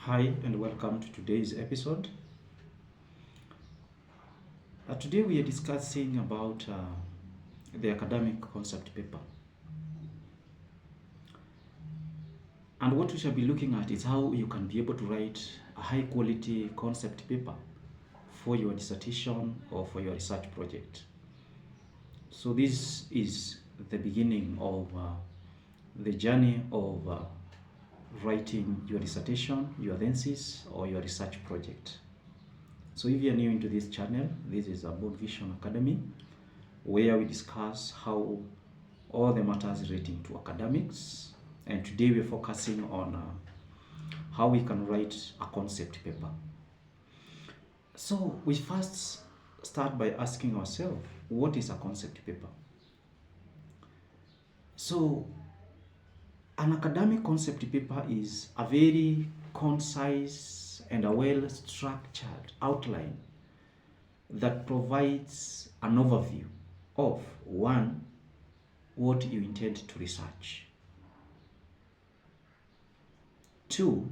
Hi and welcome to today's episode. Today we are discussing about the academic concept paper. And what we shall be looking at is how you can be able to write a high quality concept paper for your dissertation or for your research project. So this is the beginning of the journey of writing your dissertation, your thesis, or your research project. So if you're new into this channel, this is Bold Vision Academy, where we discuss how all the matters relating to academics. And today we're focusing on how we can write a concept paper. So we first start by asking ourselves, what is a concept paper? So an academic concept paper is a very concise and a well-structured outline that provides an overview of one, what you intend to research, two,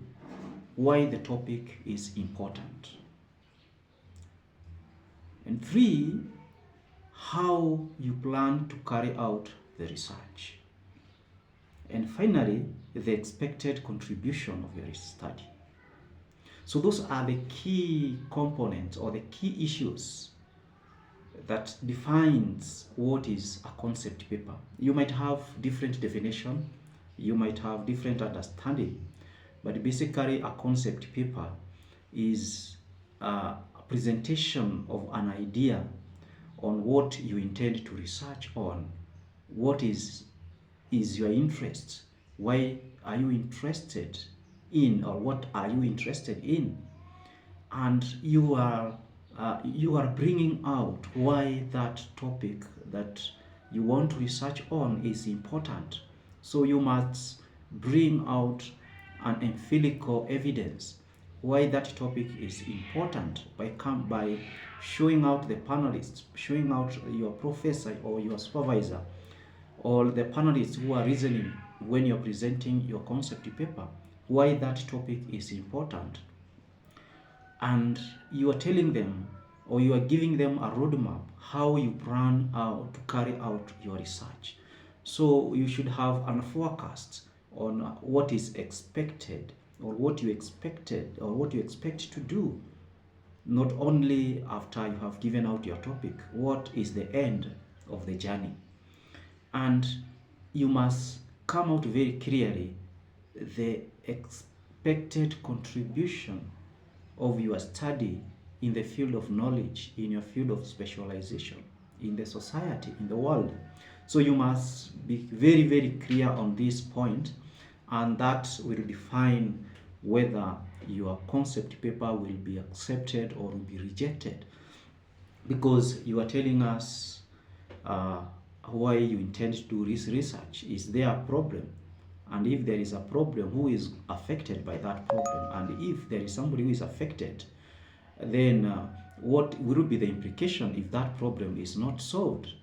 why the topic is important, and three, how you plan to carry out the research, and finally, the expected contribution of your study. So those are the key components or the key issues that defines what is a concept paper. You might have different definition, you might have different understanding, but basically a concept paper is a presentation of an idea on what you intend to research on, what is your interest, why are you interested in, or what are you interested in, and you are bringing out why that topic that you want to research on is important. So you must bring out an empirical evidence why that topic is important by showing out the panelists, showing out your professor or your supervisor or the panelists who are reasoning when you're presenting your concept paper why that topic is important, and you are telling them or you are giving them a roadmap how you plan out to carry out your research. So you should have a forecast on what is expected or what you expected or what you expect to do, not only after you have given out your topic, what is the end of the journey. And you must come out very clearly the expected contribution of your study in the field of knowledge, in your field of specialization, in the society, in the world. So you must be very, very clear on this point, and that will define whether your concept paper will be accepted or will be rejected, because you are telling us why you intend to do this research. Is there a problem? And if there is a problem, who is affected by that problem? And if there is somebody who is affected, then what will be the implication if that problem is not solved?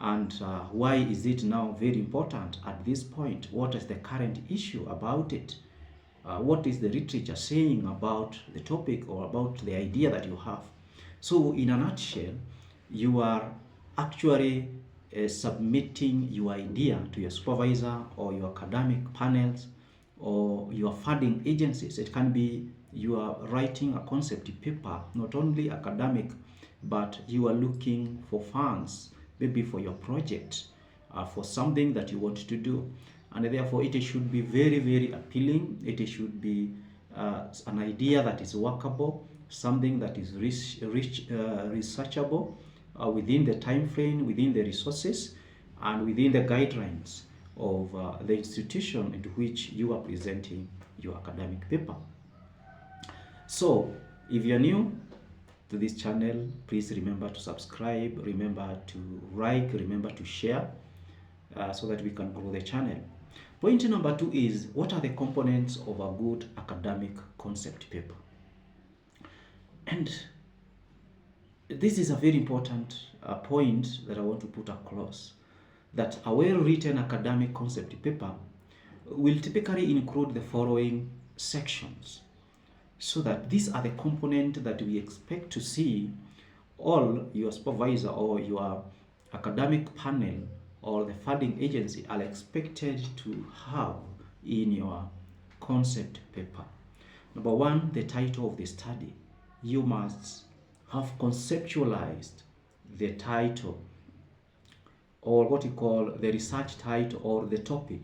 And why is it now very important at this point? What is the current issue about it? What is the literature saying about the topic or about the idea that you have? So in a nutshell, you are actually submitting your idea to your supervisor or your academic panels or your funding agencies. It can be you are writing a concept paper, not only academic, but you are looking for funds, maybe for your project, for something that you want to do. And therefore it should be very, very appealing. It should be an idea that is workable, something that is researchable, within the time frame, within the resources, and within the guidelines of the institution into which you are presenting your academic paper. So if you're new to this channel, please remember to subscribe, remember to like, remember to share, so that we can grow the channel. Point number 2 is, what are the components of a good academic concept paper? And this is a very important point that I want to put across, that a well-written academic concept paper will typically include the following sections. So that these are the components that we expect to see all your supervisor or your academic panel or the funding agency are expected to have in your concept paper. Number one, the title of the study. You must have conceptualized the title, or what you call the research title or the topic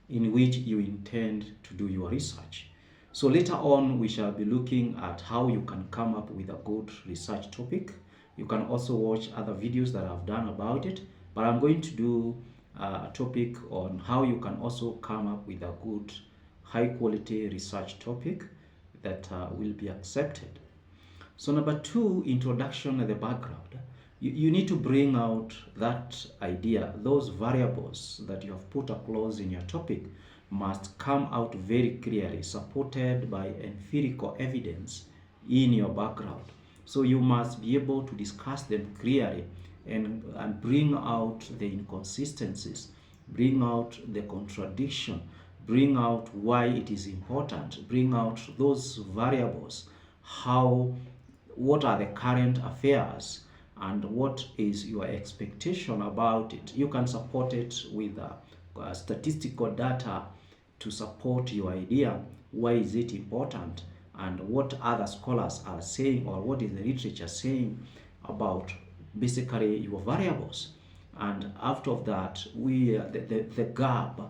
in which you intend to do your research. So later on, we shall be looking at how you can come up with a good research topic. You can also watch other videos that I've done about it, but I'm going to do a topic on how you can also come up with a good, high quality research topic that will be accepted. So number two, introduction and the background. You need to bring out that idea, those variables that you have put across in your topic must come out very clearly, supported by empirical evidence in your background. So you must be able to discuss them clearly and bring out the inconsistencies, bring out the contradiction, bring out why it is important, bring out those variables, what are the current affairs, and what is your expectation about it. You can support it with statistical data to support your idea. Why is it important, and what other scholars are saying, or what is the literature saying about basically your variables. And after that, the gap,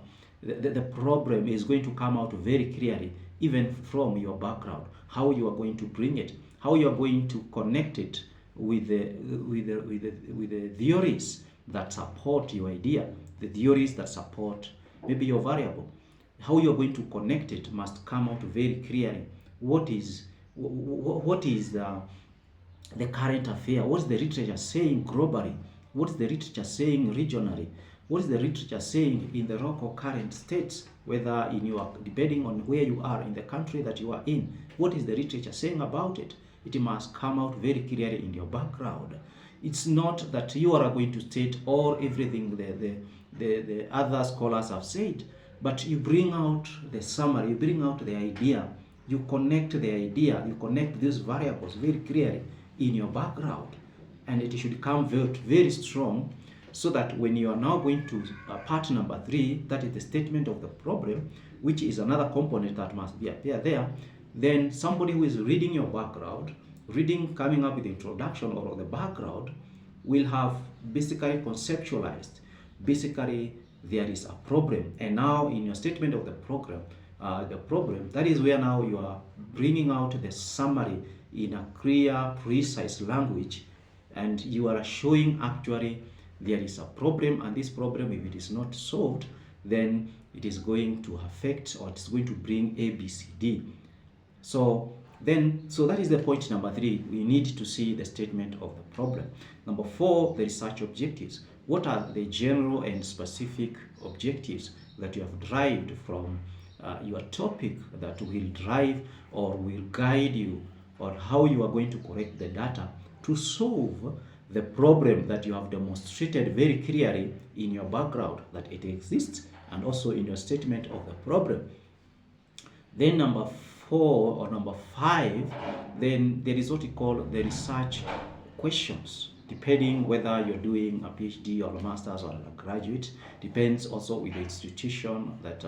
the problem is going to come out very clearly, even from your background, how you are going to bring it, how you are going to connect it with the theories that support your idea, the theories that support maybe your variable. How you are going to connect it must come out very clearly. What is the current affair? What is the literature saying globally? What is the literature saying regionally? What is the literature saying in the local current states, whether depending on where you are in the country that you are in? What is the literature saying about it? It must come out very clearly in your background. It's not that you are going to state everything the other scholars have said, but you bring out the summary, you bring out the idea, you connect the idea, you connect these variables very clearly in your background, and it should come very, very strong, so that when you are now going to part number 3, that is the statement of the problem, which is another component that must be appear there, then somebody who is reading your background, coming up with the introduction or the background, will have basically conceptualized, basically there is a problem, and now in your statement of the problem, that is where now you are bringing out the summary in a clear, precise language, and you are showing actually there is a problem, and this problem, if it is not solved, then it is going to affect, or it's going to bring A, B, C, D. So that is the point number 3. We need to see the statement of the problem. Number 4, the research objectives. What are the general and specific objectives that you have derived from your topic that will drive or will guide you, or how you are going to correct the data to solve the problem that you have demonstrated very clearly in your background that it exists, and also in your statement of the problem. Then number 4 or number 5, then there is what we call the research questions, depending whether you're doing a PhD or a master's or a graduate, depends also with the institution that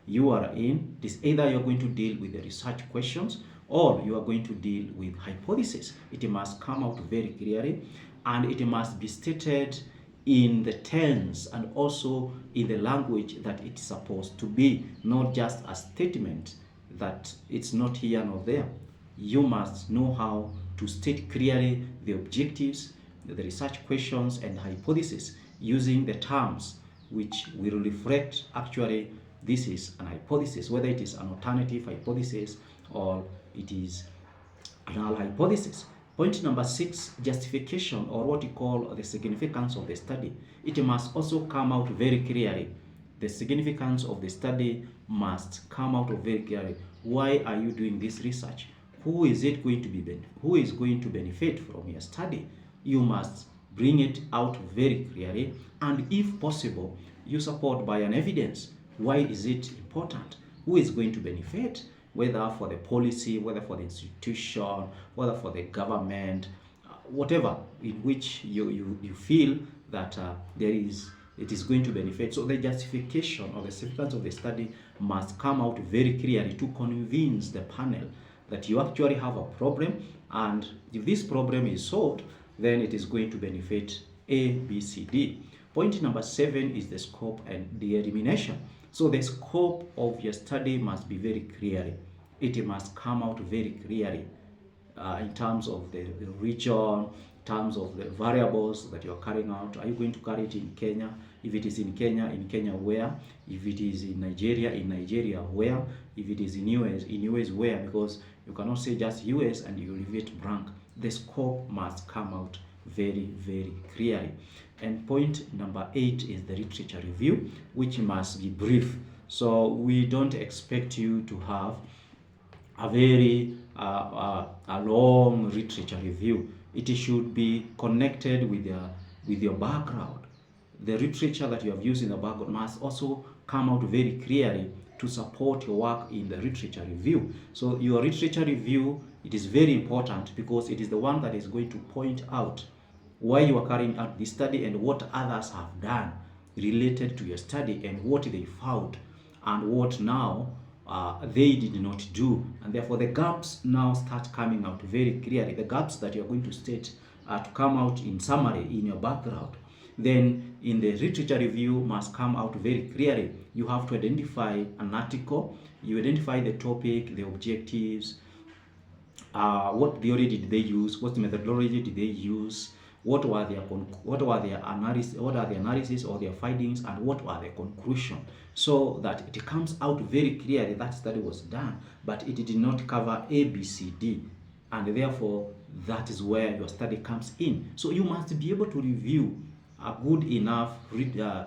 you are in. It is either you're going to deal with the research questions or you are going to deal with hypothesis. It must come out very clearly, and it must be stated in the tense and also in the language that it's supposed to be, not just a statement that it's not here nor there. You must know how to state clearly the objectives, the research questions, and hypothesis using the terms which will reflect actually this is an hypothesis, whether it is an alternative hypothesis or it is a null hypothesis. Point number 6, justification, or what you call the significance of the study. It must also come out very clearly. The significance of the study must come out very clearly. Why are you doing this research? Who is going to benefit from your study? You must bring it out very clearly, and if possible, you support by an evidence. Why is it important? Who is going to benefit? whether for the policy, whether for the institution, whether for the government, whatever in which you feel that it is going to benefit. So the justification or the significance of the study must come out very clearly to convince the panel that you actually have a problem, and if this problem is solved, then it is going to benefit A, B, C, D. Point number 7 is the scope and the elimination. So the scope of your study must be very clearly. It must come out very clearly in terms of the region, in terms of the variables that you are carrying out. Are you going to carry it in Kenya? If it is in Kenya where? If it is in Nigeria where? If it is in US where? Because you cannot say just US and you leave it blank. The scope must come out very, very clearly. And point number 8 is the literature review, which must be brief. So we don't expect you to have a very a long literature review. It should be connected with your background. The literature that you have used in the background must also come out very clearly to support your work in the literature review. So your literature review, it is very important because it is the one that is going to point out why you are carrying out this study and what others have done related to your study and what they found and what now they did not do, and therefore the gaps now start coming out very clearly. The gaps that you are going to state to come out in summary in your background. Then in the literature review must come out very clearly. You have to identify an article, you identify the topic, the objectives, what theory did they use, what methodology did they use, what are the analysis or their findings, and what were the conclusion, so that it comes out very clearly that study was done, but it did not cover A, B, C, D, and therefore that is where your study comes in. So you must be able to review good enough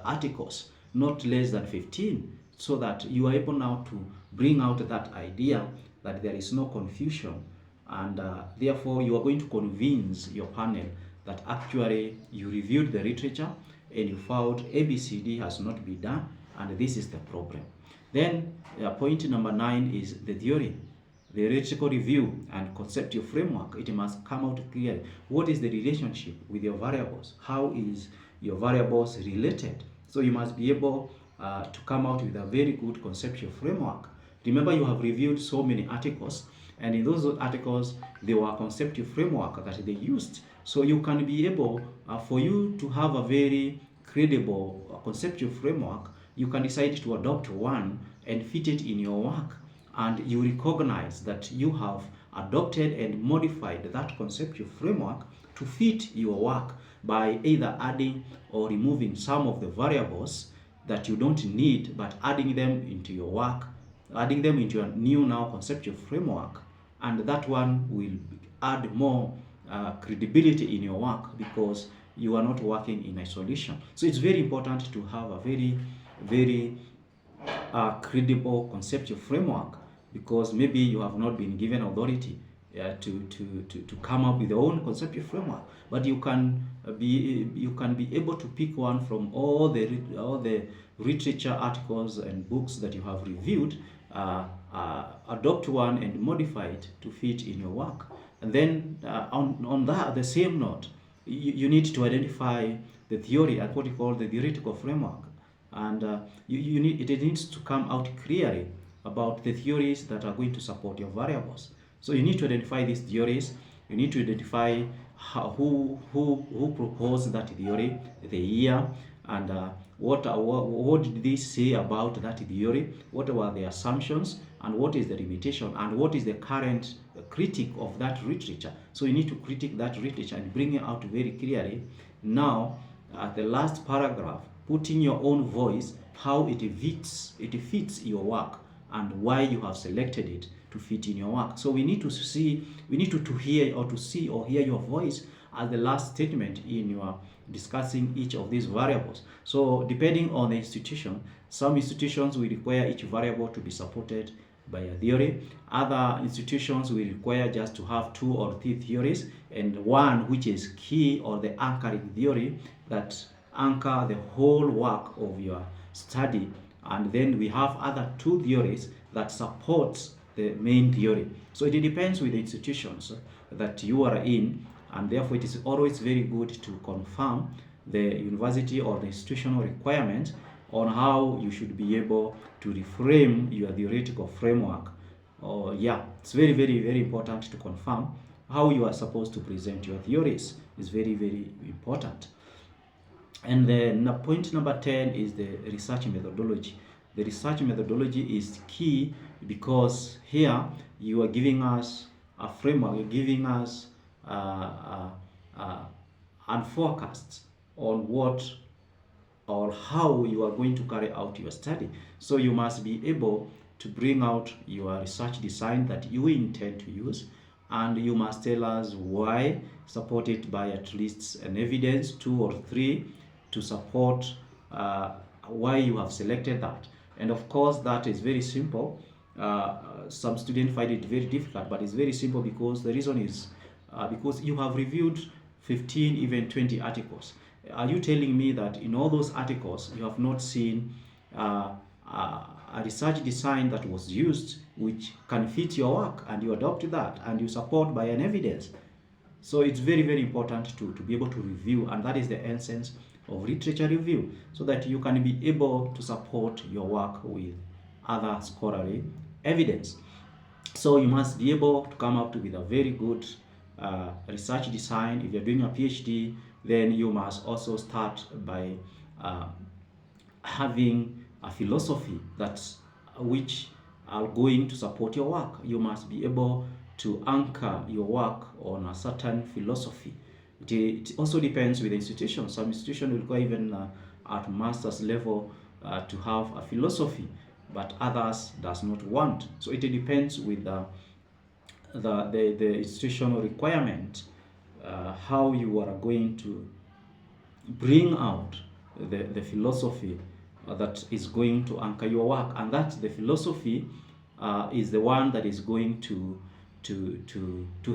articles, not less than 15, so that you are able now to bring out that idea that there is no confusion, and therefore you are going to convince your panel that actually you reviewed the literature and you found ABCD has not been done, and this is the problem. Then point number 9 is the theory, the theoretical review and conceptual framework. It must come out clearly. What is the relationship with your variables? How is your variables related? So you must be able to come out with a very good conceptual framework. Remember, you have reviewed so many articles, and in those articles there were conceptual framework that they used. So you can be able, for you to have a very credible conceptual framework, you can decide to adopt one and fit it in your work, and you recognize that you have adopted and modified that conceptual framework to fit your work by either adding or removing some of the variables that you don't need, but adding them into your work, adding them into a new now conceptual framework, and that one will add more credibility in your work because you are not working in isolation. So it's very important to have a very, very credible conceptual framework, because maybe you have not been given authority to come up with your own conceptual framework, but you can be able to pick one from all the literature articles and books that you have reviewed, adopt one and modify it to fit in your work. And then on the same note, you need to identify the theory at what you call the theoretical framework, and it needs to come out clearly about the theories that are going to support your variables. So you need to identify these theories. You need to identify who proposed that theory, the year, and what did they say about that theory, what were the assumptions, and what is the limitation, and what is the current critique of that literature. So you need to critique that literature and bring it out very clearly. Now, at the last paragraph, put in your own voice how it fits your work and why you have selected it to fit in your work. So we need to hear or to see or hear your voice as the last statement in your discussing each of these variables. So depending on the institution, some institutions will require each variable to be supported by a theory. Other institutions will require just to have 2 or 3 theories and one which is key, or the anchoring theory that anchor the whole work of your study. And then we have other 2 theories that supports the main theory. So it depends with the institutions that you are in, and therefore it is always very good to confirm the university or the institutional requirement on how you should be able to reframe your theoretical framework. Yeah, it's very, very, very important to confirm how you are supposed to present your theories. Is very, very important. And then point number 10 is the research methodology. The research methodology is key because here you are giving us a framework, you're giving us and forecasts on what or how you are going to carry out your study. So you must be able to bring out your research design that you intend to use, and you must tell us why, supported by at least an evidence, 2 or 3, to support why you have selected that. And of course, that is very simple. Some students find it very difficult, but it's very simple because the reason is because you have reviewed 15, even 20 articles. Are you telling me that in all those articles you have not seen a research design that was used which can fit your work, and you adopt that and you support by an evidence? So it's very, very important to be able to review, and that is the essence of literature review, so that you can be able to support your work with other scholarly evidence. So you must be able to come up with a very good research design. If you're doing a PhD, then you must also start by having a philosophy which are going to support your work. You must be able to anchor your work on a certain philosophy. It also depends with the institution. Some institutions will require even at master's level to have a philosophy, but others does not want. So it depends with the institutional requirement, how you are going to bring out the philosophy that is going to anchor your work, and that the philosophy is the one that is going to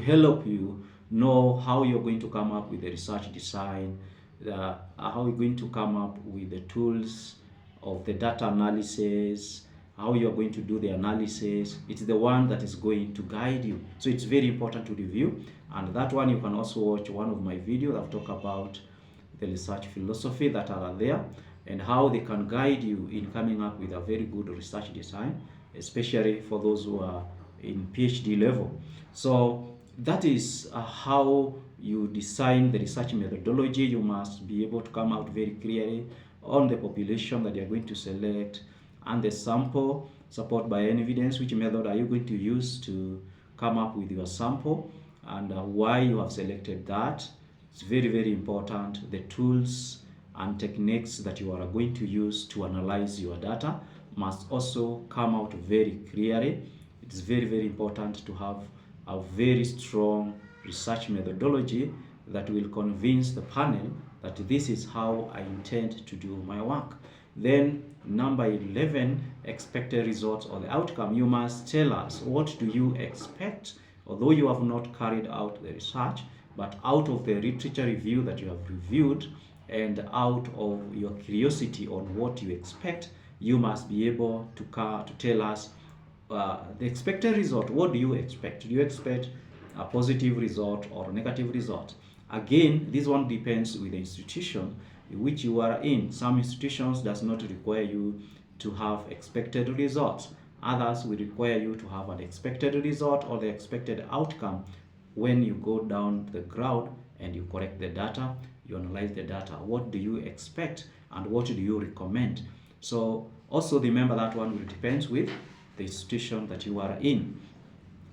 help you know how you're going to come up with the research design, how you're going to come up with the tools of the data analysis, how you're going to do the analysis. It's the one that is going to guide you. So it's very important to review, and that one you can also watch one of my videos. I've talked about the research philosophy that are there and how they can guide you in coming up with a very good research design, especially for those who are in PhD level. So that is how you design the research methodology. You must be able to come out very clearly on the population that you're going to select and the sample, support by any evidence. Which method are you going to use to come up with your sample, and why you have selected that. It's very, very important. The tools and techniques that you are going to use to analyze your data must also come out very clearly. It's very, very important to have a very strong research methodology that will convince the panel that this is how I intend to do my work. Then number 11, expected results or the outcome. You must tell us, what do you expect, although you have not carried out the research, but out of the literature review that you have reviewed and out of your curiosity on what you expect, you must be able to tell us the expected result. What do you expect? Do you expect a positive result or a negative result? Again, this one depends with the institution which you are in. Some institutions does not require you to have expected results. Others will require you to have an expected result or the expected outcome when you go down the ground and you collect the data, you analyze the data. What do you expect and what do you recommend? So also remember that one will depend with the institution that you are in.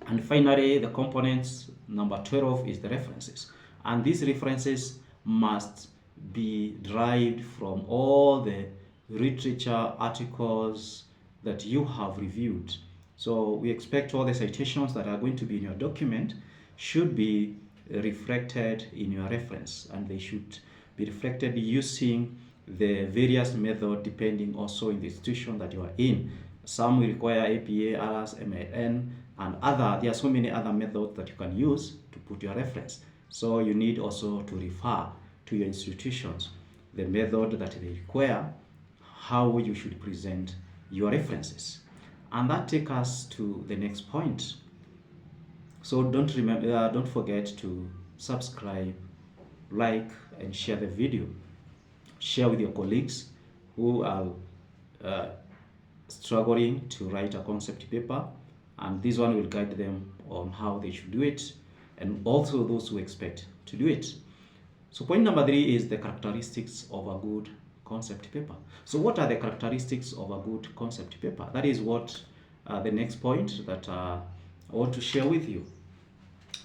And finally, the components, number 12, is the references. And these references must be derived from all the literature articles that you have reviewed. So we expect all the citations that are going to be in your document should be reflected in your reference, and they should be reflected using the various methods depending also in the institution that you are in. Some will require APA, others MLN, and there are so many other methods that you can use to put your reference. So you need also to refer to your institutions, the method that they require, how you should present your references. And that takes us to the next point. So don't forget to subscribe, like, and share the video. Share with your colleagues who are uh, struggling to write a concept paper, and this one will guide them on how they should do it, and also those who expect to do it. So point number 3 is the characteristics of a good concept paper. So what are the characteristics of a good concept paper? That is what the next point that I want to share with you.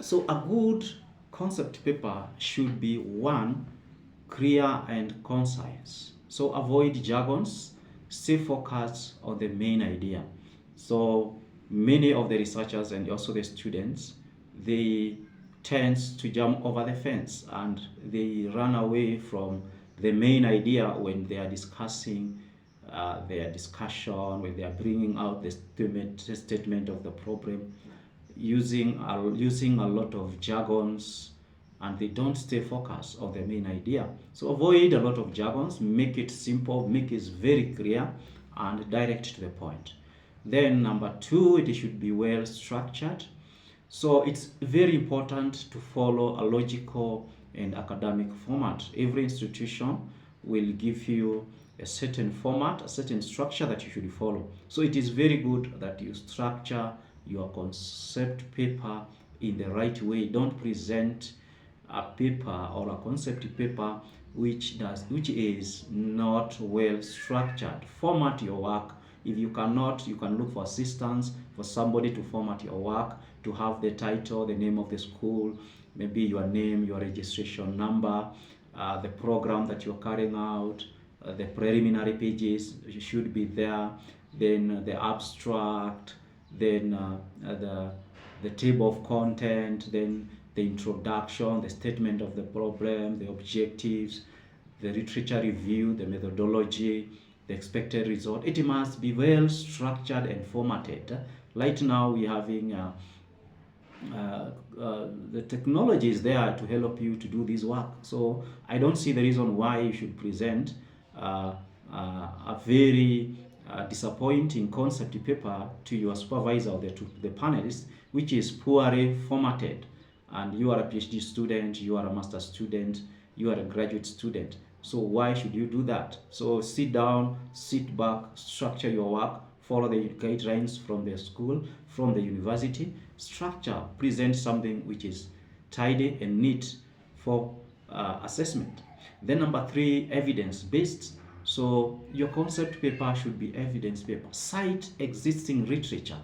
So a good concept paper should be, 1, clear and concise. So avoid jargons, stay focused on the main idea. So many of the researchers and also the students, they tend to jump over the fence and they run away from the main idea when they are discussing their discussion, when they are bringing out the statement of the problem, using a lot of jargons, and they don't stay focused on the main idea. So avoid a lot of jargons, make it simple, make it very clear and direct to the point. Then number 2, it should be well structured. So it's very important to follow a logical and academic format. Every institution will give you a certain format, a certain structure that you should follow. So it is very good that you structure your concept paper in the right way. Don't present a paper or a concept paper which is not well structured. Format your work. If you cannot, you can look for assistance for somebody to format your work, to have the title, the name of the school, maybe your name, your registration number, the program that you're carrying out, the preliminary pages should be there, then the abstract, then the table of content, then the introduction, the statement of the problem, the objectives, the literature review, the methodology, the expected result. It must be well structured and formatted. Right now we're having the technology is there to help you to do this work. So I don't see the reason why you should present a very disappointing concept paper to your supervisor or to the panelists, which is poorly formatted. And you are a PhD student, you are a master student, you are a graduate student. So why should you do that? So sit down, sit back, structure your work, follow the guidelines from the school, from the university, structure, present something which is tidy and neat for assessment. Then number 3, evidence-based. So your concept paper should be evidence paper. Cite existing literature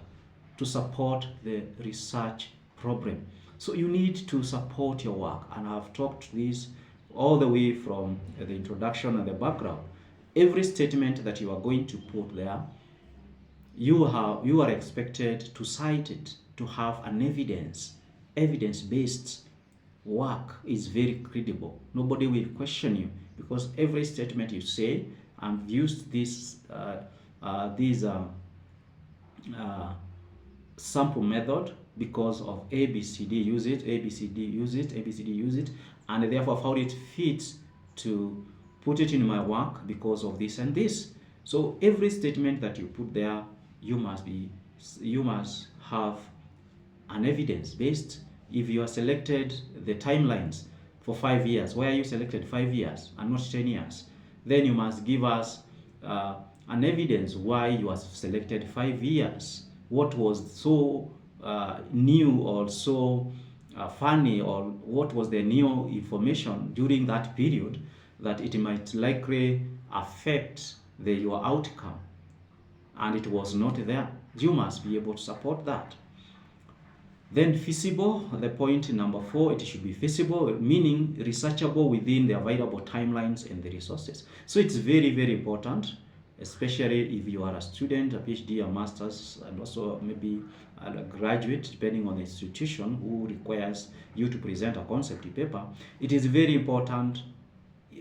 to support the research problem. So you need to support your work, and I've talked this all the way from the introduction and the background. Every statement that you are going to put there, you are expected to cite it, to have an evidence-based work is very credible. Nobody will question you because every statement you say, I've used these sample method because of ABCD use it, ABCD use it, ABCD use it, and therefore found it fit to put it in my work because of this and this. So every statement that you put there, you must have an evidence based. If you are selected the timelines for 5 years, why are you selected 5 years and not 10 years? Then you must give us an evidence why you are selected 5 years. What was so new or so funny, or what was the new information during that period that it might likely affect your outcome, and it was not there. You must be able to support that. Then feasible, the point number 4, it should be feasible, meaning researchable within the available timelines and the resources. So it's very, very important, especially if you are a student, a PhD, a master's, and also maybe a graduate, depending on the institution who requires you to present a concept paper. It is very important,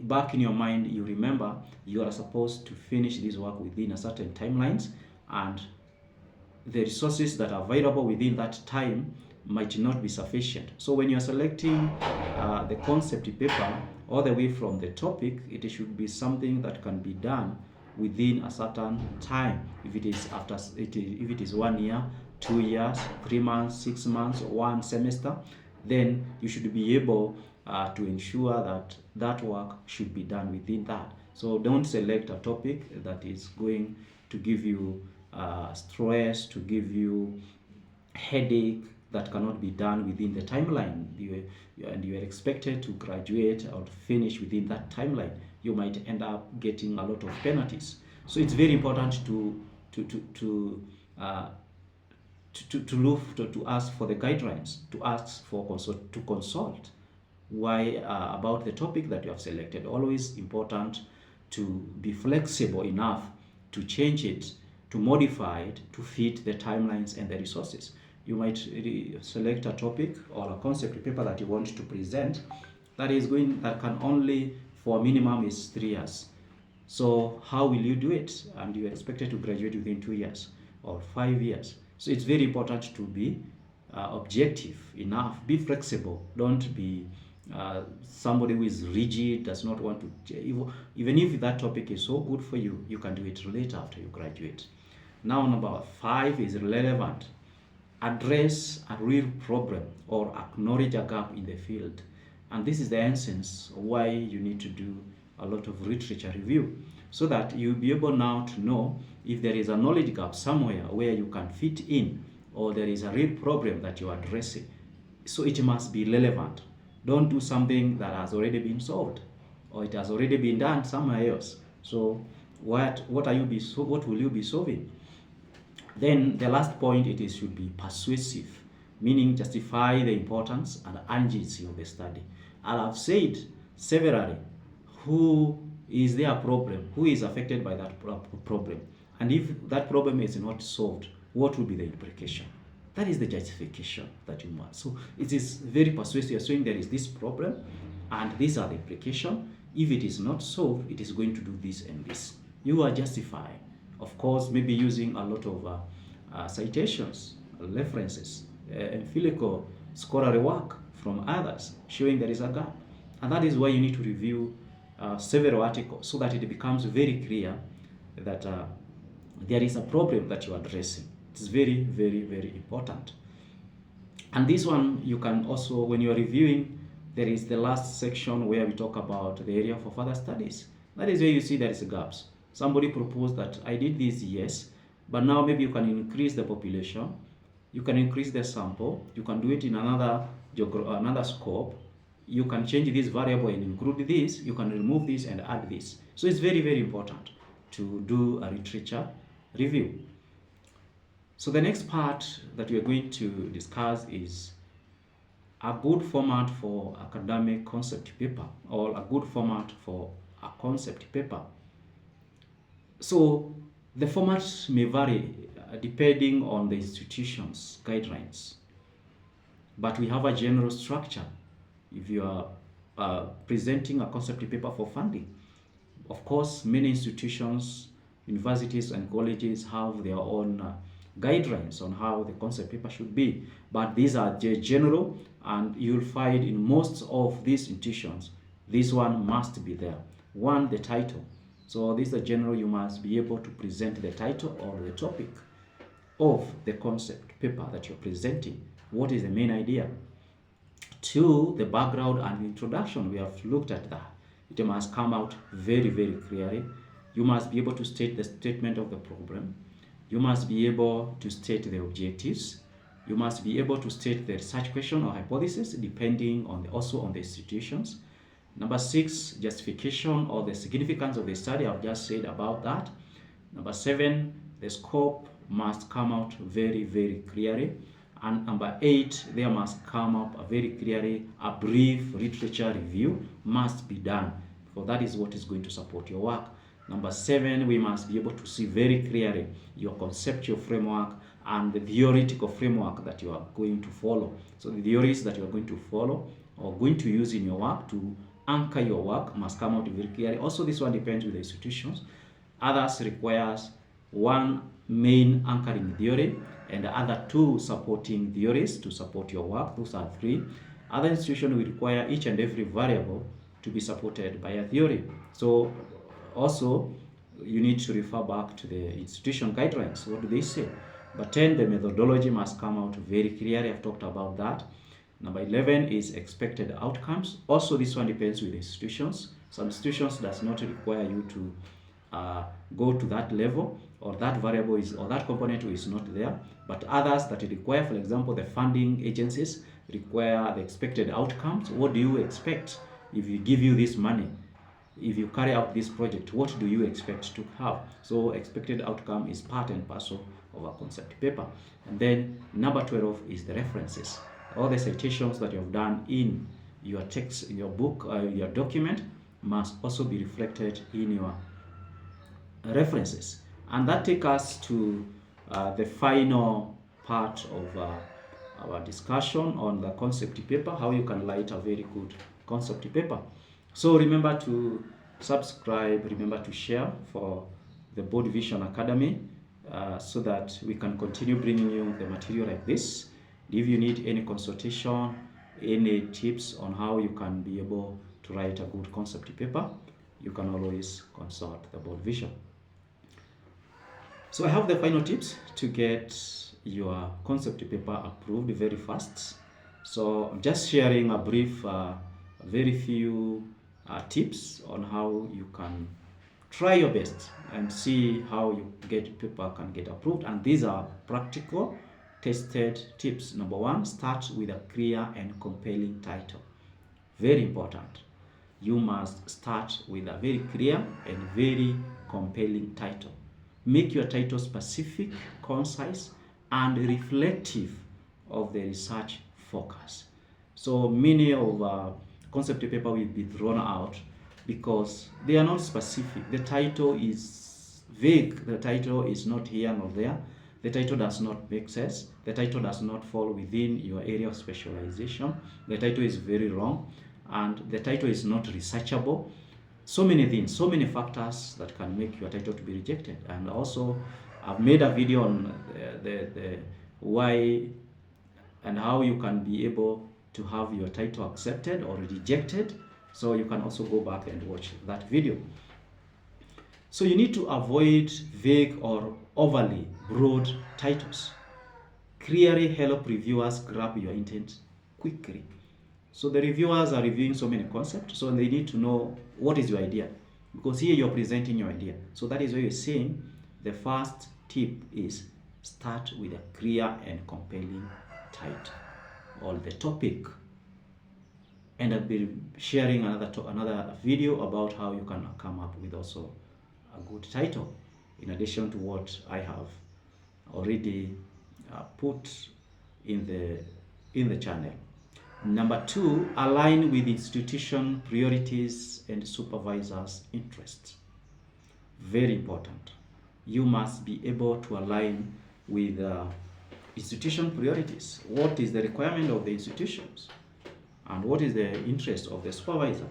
back in your mind, you remember you are supposed to finish this work within a certain timelines, and the resources that are available within that time might not be sufficient. So when you are selecting the concept paper all the way from the topic, it should be something that can be done within a certain time. If it is if it is 1 year, 2 years, 3 months, 6 months, or 1 semester, then you should be able to ensure that that work should be done within that. So don't select a topic that is going to give you stress, to give you headache, that cannot be done within the timeline. And you are expected to graduate or finish within that timeline. You might end up getting a lot of penalties. So it's very important to ask for the guidelines, to ask for consult why about the topic that you have selected. Always important to be flexible enough to change it, to modify it to fit the timelines and the resources. You might select a topic or a concept paper that you want to present that can only, for minimum, is 3 years. So how will you do it? And you're expected to graduate within 2 years or 5 years. So it's very important to be objective enough. Be flexible. Don't be somebody who is rigid, does not want to. Even if that topic is so good for you, you can do it later after you graduate. Now, number 5 is relevant. Address a real problem or acknowledge a gap in the field. And this is the essence of why you need to do a lot of literature review, so that you'll be able now to know if there is a knowledge gap somewhere where you can fit in, or there is a real problem that you're addressing. So it must be relevant. Don't do something that has already been solved or it has already been done somewhere else. So what will you be solving? Then the last point, should be persuasive, meaning justify the importance and urgency of the study. And I've said severally, who is their problem? Who is affected by that problem? And if that problem is not solved, what will be the implication? That is the justification that you must. So it is very persuasive, showing there is this problem and these are the implications. If it is not solved, it is going to do this and this. You are justifying. Of course, maybe using a lot of citations, references, empirical scholarly work from others, showing there is a gap. And that is why you need to review several articles, so that it becomes very clear that there is a problem that you are addressing. It's very, very, very important. And this one, you can also, when you are reviewing, there is the last section where we talk about the area for further studies. That is where you see there is gaps. Somebody proposed that I did this, yes, but now maybe you can increase the population, you can increase the sample, you can do it in another scope, you can change this variable and include this, you can remove this and add this. So it's very, very important to do a literature review. So the next part that we are going to discuss is a good format for academic concept paper, or a good format for a concept paper. So the format may vary depending on the institution's guidelines, but we have a general structure. If you are presenting a concept paper for funding, of course, many institutions, universities and colleges have their own guidelines on how the concept paper should be, but these are general, and you'll find in most of these institutions, this one must be there. One, the title. So this is a general, you must be able to present the title or the topic of the concept paper that you're presenting. What is the main idea? 2, the background and introduction. We have looked at that. It must come out very, very clearly. You must be able to state the statement of the problem. You must be able to state the objectives. You must be able to state the research question or hypothesis, depending on also on the institutions. Number 6, justification or the significance of the study. I've just said about that. Number 7, the scope must come out very, very clearly. And number 8, there must come up very clearly a brief literature review must be done, for that is what is going to support your work. Number 7, we must be able to see very clearly your conceptual framework and the theoretical framework that you are going to follow. So the theories that you are going to follow or going to use in your work to anchor your work must come out very clearly. Also, this one depends with the institutions. Others requires one main anchoring theory and the other 2 supporting theories to support your work. Those are 3. Other institutions will require each and every variable to be supported by a theory. So also, you need to refer back to the institution guidelines. What do they say? But 10, the methodology must come out very clearly. I've talked about that. Number 11 is expected outcomes. Also, this one depends with institutions. Some institutions does not require you to go to that level, or that variable is, or that component is not there. But others that require, for example, the funding agencies require the expected outcomes. What do you expect if we give you this money? If you carry out this project, what do you expect to have? So expected outcome is part and parcel of a concept paper. And then number 12 is the references. All the citations that you have done in your text, in your book, your document, must also be reflected in your references. And that takes us to the final part of our discussion on the concept paper, how you can write a very good concept paper. So remember to subscribe, remember to share for the Board Vision Academy so that we can continue bringing you the material like this. If you need any consultation, any tips on how you can be able to write a good concept paper, you can always consult the Board Vision. So I have the final tips to get your concept paper approved very fast. So I'm just sharing a brief, very few tips on how you can try your best and see how you get paper can get approved. And these are practical, tested tips. Number 1, start with a clear and compelling title. Very important. You must start with a very clear and very compelling title. Make your title specific, concise, and reflective of the research focus. So many of concept paper will be thrown out because they are not specific. The title is vague. The title is not here nor there. The title does not make sense. The title does not fall within your area of specialization. The title is very wrong, and the title is not researchable. So many things, so many factors that can make your title to be rejected. And also, I've made a video on the why and how you can be able to have your title accepted or rejected. So you can also go back and watch that video. So you need to avoid vague or overly broad titles. Clearly help reviewers grab your intent quickly. So the reviewers are reviewing so many concepts, so they need to know what is your idea, because here you're presenting your idea. So that is why you're saying the first tip is start with a clear and compelling title or the topic. And I'll be sharing another video about how you can come up with also a good title, in addition to what I have already put in the channel. Number 2, align with institution priorities and supervisors' interests. Very important. You must be able to align with institution priorities. What is the requirement of the institutions? And what is the interest of the supervisor?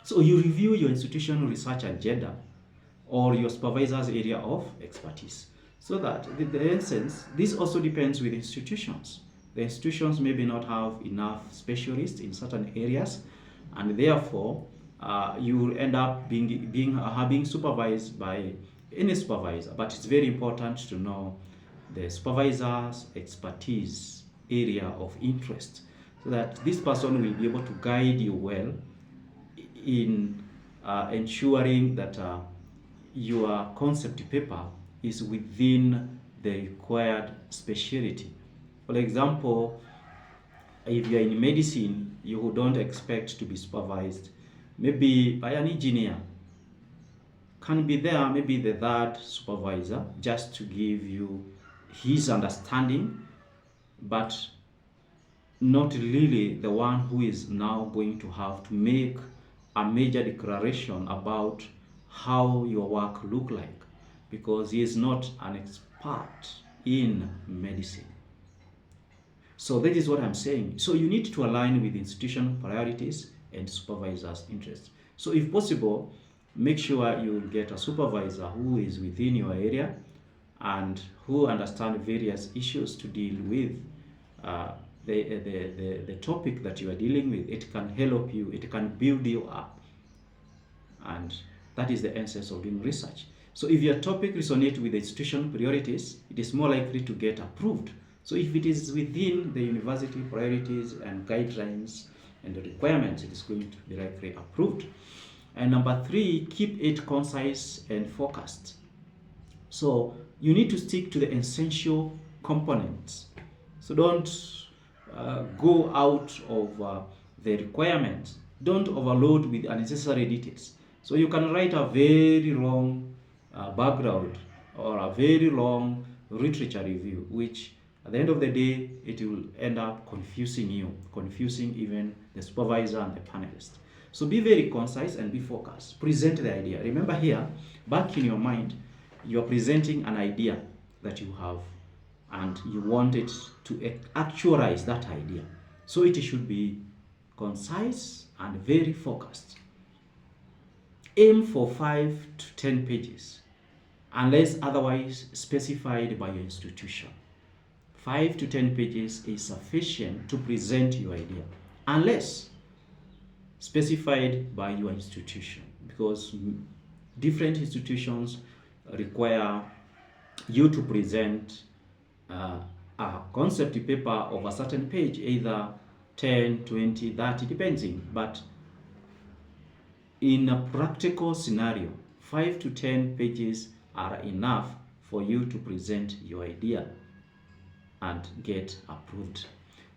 So you review your institutional research agenda or your supervisor's area of expertise. So that in the essence, this also depends with institutions. The institutions maybe not have enough specialists in certain areas, and therefore you will end up being supervised by any supervisor. But it's very important to know the supervisor's expertise area of interest, so that this person will be able to guide you well in ensuring that your concept paper is within the required specialty. For example, if you're in medicine, you don't expect to be supervised maybe by an engineer. Can be there, maybe the third supervisor, just to give you his understanding, but not really the one who is now going to have to make a major declaration about how your work look like, because he is not an expert in medicine. So that is what I'm saying. So you need to align with institution priorities and supervisors' interests. So if possible, make sure you get a supervisor who is within your area and who understands various issues to deal with the topic that you are dealing with. It can help you, it can build you up. And that is the essence of doing research. So if your topic resonates with the institution priorities, it is more likely to get approved. So if it is within the university priorities and guidelines and the requirements, it is going to be likely approved. And number 3, keep it concise and focused. So you need to stick to the essential components. So don't go out of the requirements. Don't overload with unnecessary details. So you can write a very long background or a very long literature review, which at the end of the day, it will end up confusing you, confusing even the supervisor and the panelist. So be very concise and be focused. Present the idea. Remember here, back in your mind, you are presenting an idea that you have and you want it to actualize that idea. So it should be concise and very focused. Aim for 5 to 10 pages, unless otherwise specified by your institution. 5 to 10 pages is sufficient to present your idea, unless specified by your institution, because different institutions require you to present a concept paper of a certain page, either 10, 20, 30, depending. But in a practical scenario, 5 to 10 pages are enough for you to present your idea and get approved.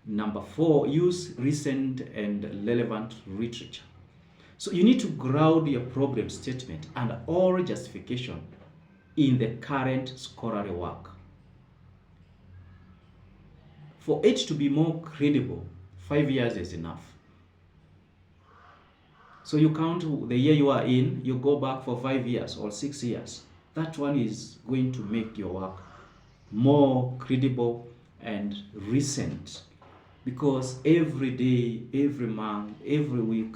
Number 4, use recent and relevant literature. So you need to ground your problem statement and all justification in the current scholarly work. For it to be more credible, 5 years is enough. So you count the year you are in, you go back for 5 years or 6 years. That one is going to make your work more credible and recent, because every day, every month, every week,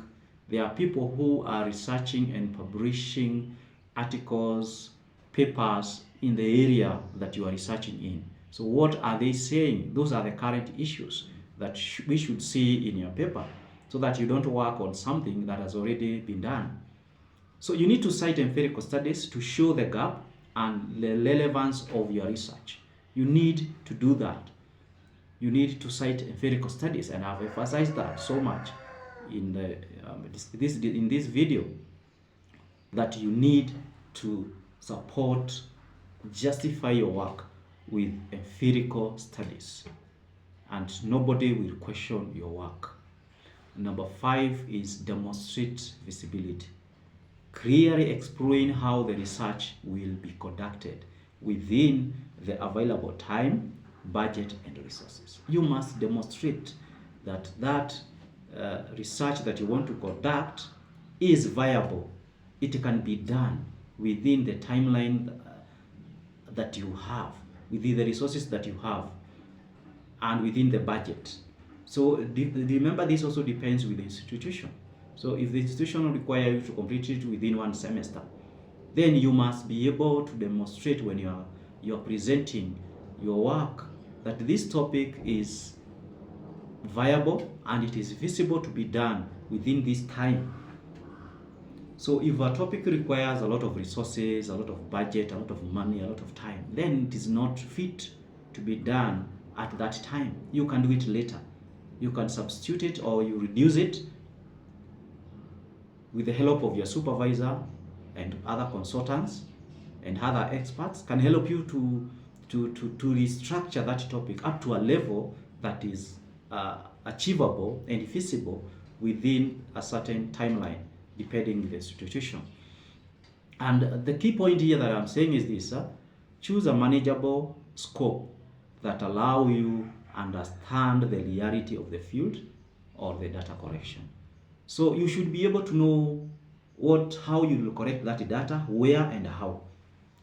there are people who are researching and publishing articles, papers in the area that you are researching in. So what are they saying? Those are the current issues that we should see in your paper, so that you don't work on something that has already been done. So you need to cite empirical studies to show the gap and the relevance of your research. You need to do that. You need to cite empirical studies, and I've emphasized that so much in this video, that you need to support, justify your work with empirical studies, and nobody will question your work. Number 5 is demonstrate visibility. Clearly explain how the research will be conducted within the available time, budget, and resources. You must demonstrate that research that you want to conduct is viable. It can be done within the timeline that you have, within the resources that you have, and within the budget. So remember, this also depends with the institution. So if the institution requires you to complete it within 1 semester, then you must be able to demonstrate when you are presenting your work that this topic is viable and it is feasible to be done within this time. So if a topic requires a lot of resources, a lot of budget, a lot of money, a lot of time, then it is not fit to be done at that time. You can do it later. You can substitute it, or you reduce it with the help of your supervisor and other consultants and other experts can help you to restructure that topic up to a level that is achievable and feasible within a certain timeline, depending on the institution. And the key point here that I'm saying is this: choose a manageable scope that allow you understand the reality of the field or the data collection. So you should be able to know how you will collect that data, where and how,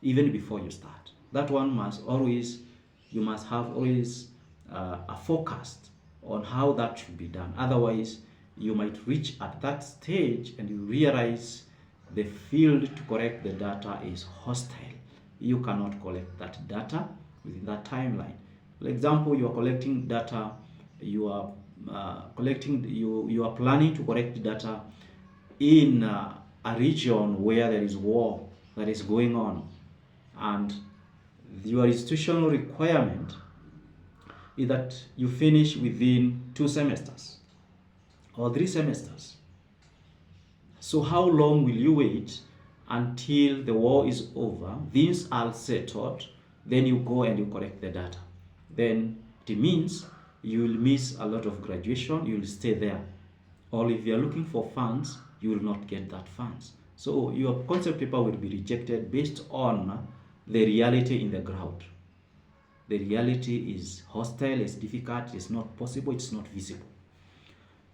even before you start. That one you must have always a focus on how that should be done. Otherwise, you might reach at that stage and you realize the field to collect the data is hostile. You cannot collect that data within that timeline. For example, you are collecting data, you are planning to collect data in a region where there is war. that is going on, and your institutional requirement is that you finish within 2 semesters or 3 semesters. So how long will you wait until the war is over, things are settled, then you go and you correct the data? Then it means you will miss a lot of graduation, you will stay there. Or if you are looking for funds, you will not get that funds. So your concept paper will be rejected based on the reality in the ground. The reality is hostile, it's difficult, it's not possible, it's not visible.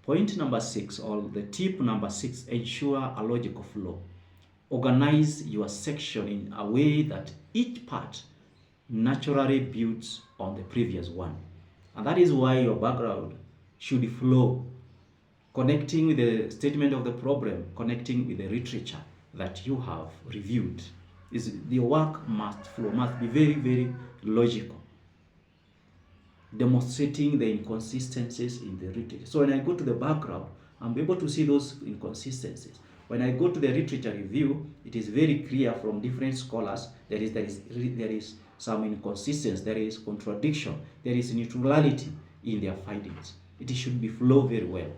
Point number 6, or the tip number 6, ensure a logical flow. Organize your section in a way that each part naturally builds on the previous one. And that is why your background should flow, connecting with the statement of the problem, connecting with the literature that you have reviewed. The work must flow, must be very, very logical, demonstrating the inconsistencies in the literature. So when I go to the background, I'm able to see those inconsistencies. When I go to the literature review, it is very clear from different scholars there is some inconsistency, there is contradiction, there is neutrality in their findings. It should be flow very well.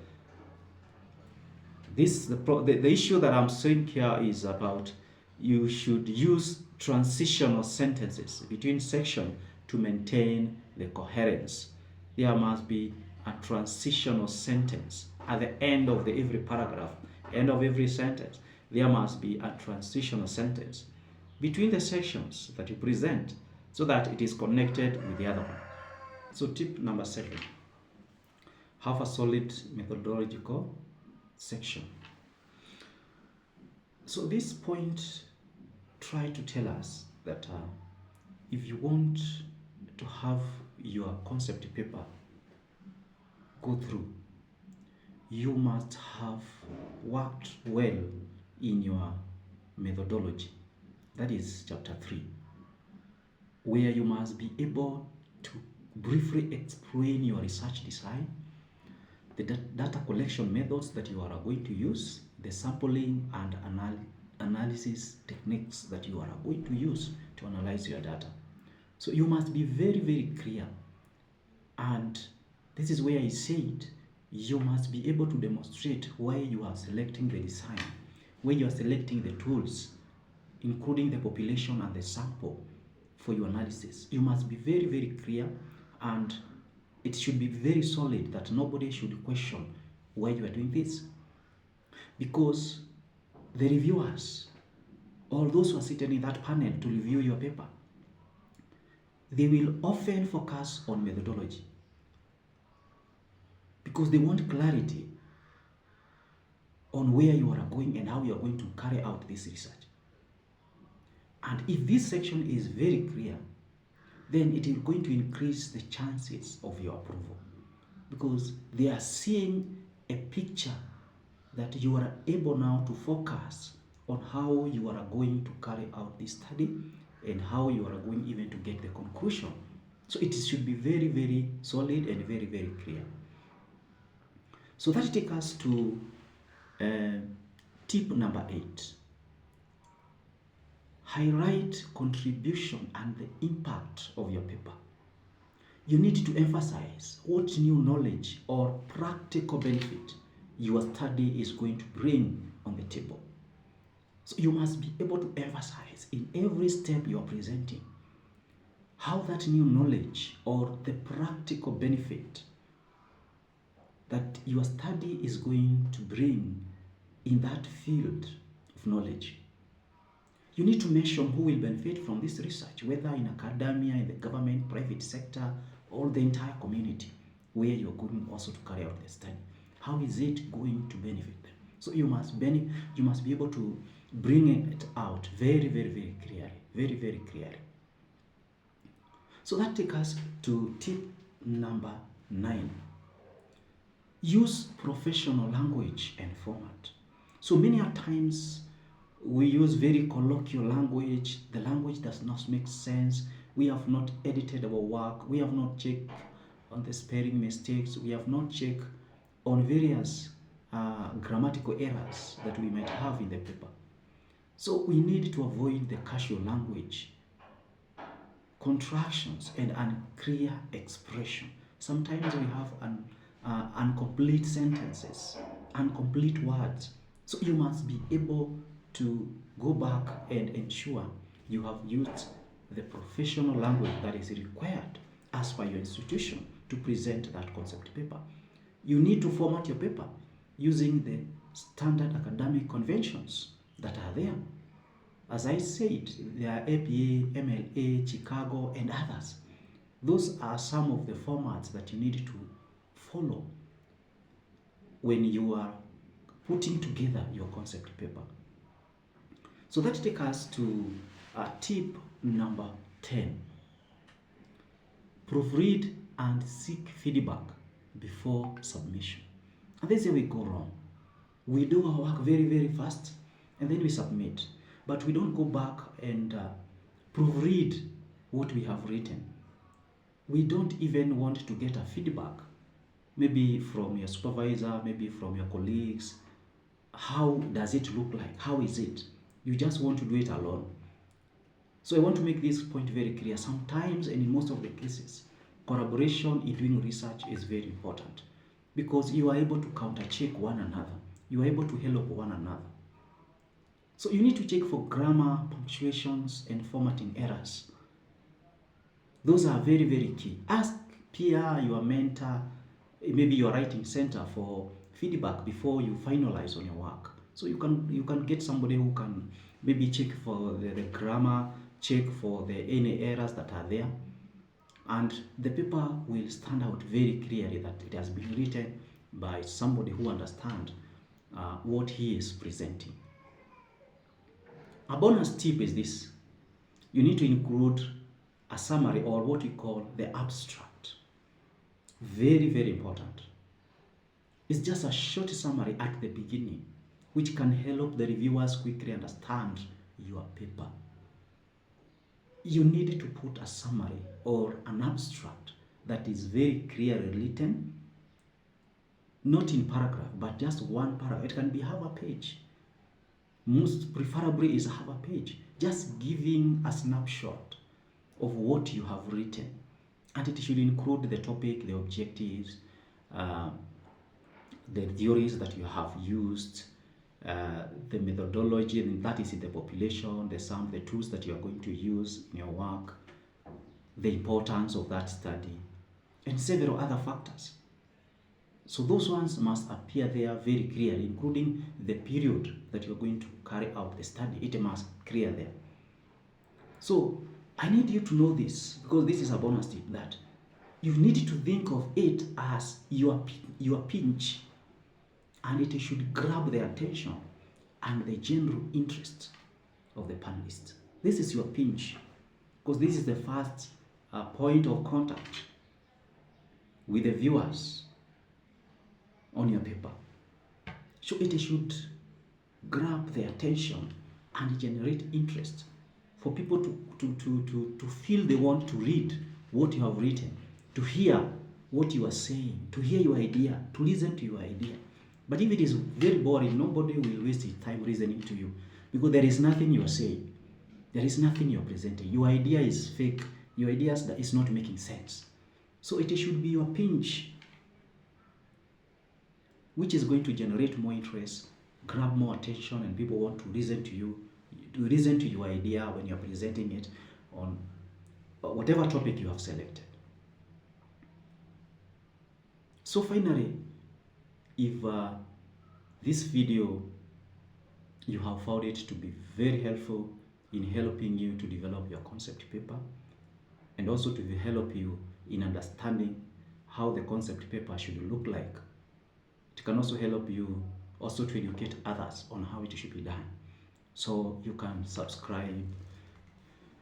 The issue that I'm saying here is about you should use transitional sentences between sections to maintain the coherence. There must be a transitional sentence at the end of every paragraph, end of every sentence. There must be a transitional sentence between the sections that you present so that it is connected with the other one. So tip number 7, have a solid methodological section. So this point try to tell us that if you want to have your concept paper go through, you must have worked well in your methodology. That is chapter 3, where you must be able to briefly explain your research design, the data collection methods that you are going to use, the sampling and analysis techniques that you are going to use to analyze your data. So you must be very, very clear. And this is where I said you must be able to demonstrate why you are selecting the design, when you are selecting the tools, including the population and the sample for your analysis. You must be very, very clear, and it should be very solid that nobody should question why you are doing this. Because the reviewers, or those who are sitting in that panel to review your paper, they will often focus on methodology because they want clarity on where you are going and how you are going to carry out this research. And if this section is very clear, then it is going to increase the chances of your approval because they are seeing a picture that you are able now to focus on how you are going to carry out this study and how you are going even to get the conclusion. So it should be very, very solid and very, very clear. So that takes us to tip number 8. Highlight contribution and the impact of your paper. You need to emphasize what new knowledge or practical benefit your study is going to bring on the table. So you must be able to emphasize in every step you are presenting how that new knowledge or the practical benefit that your study is going to bring in that field of knowledge. You need to mention who will benefit from this research, whether in academia, in the government, private sector, or the entire community where you're going also to carry out the study. How is it going to benefit them? So you must be able to bring it out very, very, very clearly, very, very clearly. So that takes us to tip number 9. Use professional language and format. So many times we use very colloquial language. The language does not make sense. We have not edited our work. We have not checked on the spelling mistakes. We have not checked on various grammatical errors that we might have in the paper. So we need to avoid the casual language, contractions, and unclear expression. Sometimes we have incomplete sentences, incomplete words. So you must be able to go back and ensure you have used the professional language that is required as per your institution to present that concept paper. You need to format your paper using the standard academic conventions that are there. As I said, there are APA, MLA, Chicago, and others. Those are some of the formats that you need to follow when you are putting together your concept paper. So that takes us to tip number 10. Proofread and seek feedback before submission. And this is where we go wrong. We do our work very, very fast and then we submit. But we don't go back and proofread what we have written. We don't even want to get a feedback, maybe from your supervisor, maybe from your colleagues. How does it look like? How is it? You just want to do it alone. So I want to make this point very clear. Sometimes, and in most of the cases, collaboration in doing research is very important because you are able to counter-check one another. You are able to help one another. So you need to check for grammar, punctuations, and formatting errors. Those are very, very key. Ask peer, your mentor, maybe your writing center for feedback before you finalize on your work. So you can get somebody who can maybe check for the grammar, check for any errors that are there, and the paper will stand out very clearly that it has been written by somebody who understands what he is presenting. A bonus tip is this. You need to include a summary or what we call the abstract. Very, very important. It's just a short summary at the beginning, which can help the reviewers quickly understand your paper. You need to put a summary or an abstract that is very clearly written, not in paragraph, but just one paragraph. It can be half a page. Most preferably is half a page, just giving a snapshot of what you have written. And it should include the topic, the objectives, the theories that you have used, the methodology, and that is in the population, the tools that you are going to use in your work, the importance of that study, and several other factors. So those ones must appear there very clearly, including the period that you're going to carry out the study. It must clear there. So I need you to know this, because this is a bonus tip, that you need to think of it as your pinch, and it should grab the attention and the general interest of the panelists. This is your pinch, because this is the first point of contact with the viewers on your paper. So it should grab their attention and generate interest for people to feel they want to read what you have written, to hear what you are saying, to hear your idea, to listen to your idea. But if it is very boring, nobody will waste his time listening to you, because there is nothing you are saying. There is nothing you are presenting. Your idea is fake. Your idea is not making sense. So it should be your pinch, which is going to generate more interest, grab more attention, and people want to listen to you, to listen to your idea when you're presenting it on whatever topic you have selected. So finally, if this video you have found it to be very helpful in helping you to develop your concept paper, and also to help you in understanding how the concept paper should look like, it can also help you also to educate others on how it should be done. So you can subscribe,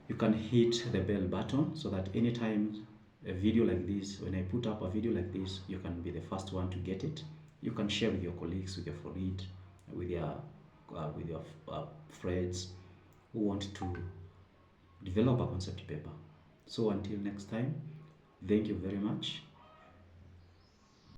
you can hit the bell button so that anytime a video like this, when I put up a video like this, you can be the first one to get it. You can share with your colleagues, with your colleagues, with your friends who want to develop a concept paper. So until next time, thank you very much.